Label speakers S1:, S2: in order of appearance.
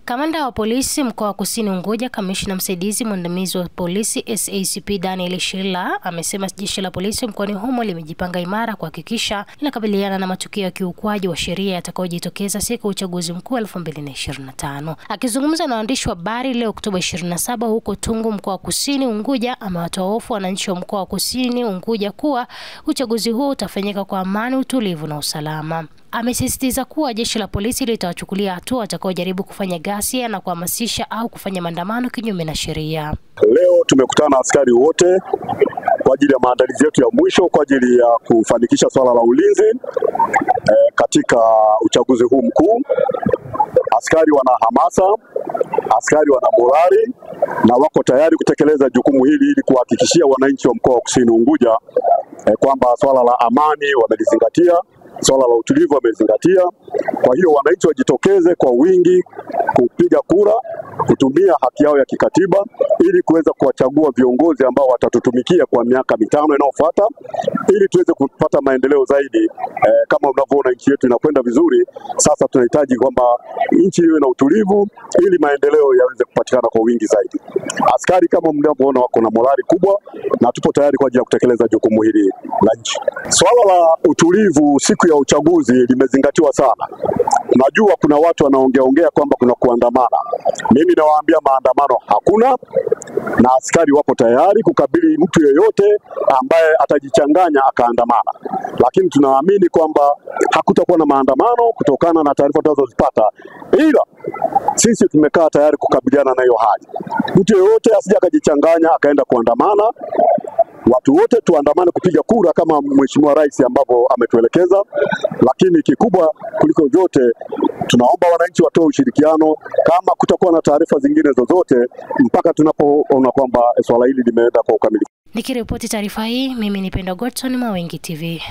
S1: Kamanda wa polisi mkoa wa Kusini Unguja, kamishna msaidizi mwandamizi wa polisi SACP Daniel Shila amesema jeshi la polisi mkoani humo limejipanga imara kuhakikisha linakabiliana na matukio ya kiukwaji wa sheria yatakayojitokeza siku ya uchaguzi mkuu 2025. Akizungumza na waandishi wa habari leo Oktoba 27 huko Tungu mkoa wa Kusini Unguja, amewatoa hofu wananchi wa mkoa wa Kusini Unguja kuwa uchaguzi huo utafanyika kwa amani, utulivu na usalama. Amesisitiza kuwa jeshi la polisi litawachukulia hatua watakaojaribu kufanya ghasia na kuhamasisha au kufanya maandamano kinyume na sheria.
S2: Leo tumekutana na askari wote kwa ajili ya maandalizi yetu ya mwisho kwa ajili ya kufanikisha swala la ulinzi katika uchaguzi huu mkuu. Askari wana hamasa, askari wana morali na wako tayari kutekeleza jukumu hili ili kuhakikishia wananchi wa mkoa wa Kusini Unguja kwamba swala la amani wamelizingatia, swala la utulivu wamezingatia. Kwa hiyo wananchi wajitokeze kwa wingi kupiga kura, kutumia haki yao ya kikatiba ili kuweza kuwachagua viongozi ambao watatutumikia kwa miaka 5 inayofuata ili tuweze kupata maendeleo zaidi. Kama unavyoona nchi yetu inakwenda vizuri, sasa tunahitaji kwamba nchi iwe na utulivu ili maendeleo yaweze kupatikana kwa wingi zaidi. Askari kama mnavyoona wako na morali kubwa na tupo tayari kwa ajili ya kutekeleza jukumu hili la nchi. Swala la utulivu siku ya uchaguzi limezingatiwa sana. Najua kuna watu wanaongea kwamba kuna kuandamana. Mimi nawaambia maandamano hakuna, na askari wapo tayari kukabili mtu yeyote ambaye atajichanganya akaandamana. Lakini tunaamini kwamba hakutakuwa na maandamano kutokana na taarifa tunazozipata. Ila sisi tumekaa tayari kukabiliana na hiyo hali. Mtu yeyote asije akajichanganya akaenda kuandamana. Watu wote tuandamane kupiga kura kama Mheshimiwa Rais ambapo ametuelekeza, lakini kikubwa kuliko vyote tunaomba wananchi watoe ushirikiano kama kutakuwa na taarifa zingine zozote mpaka tunapoona kwamba swala hili limeenda kwa ukamilifu.
S1: Nikiripoti taarifa hii, mimi ni Pendo Godson, Mawengi TV.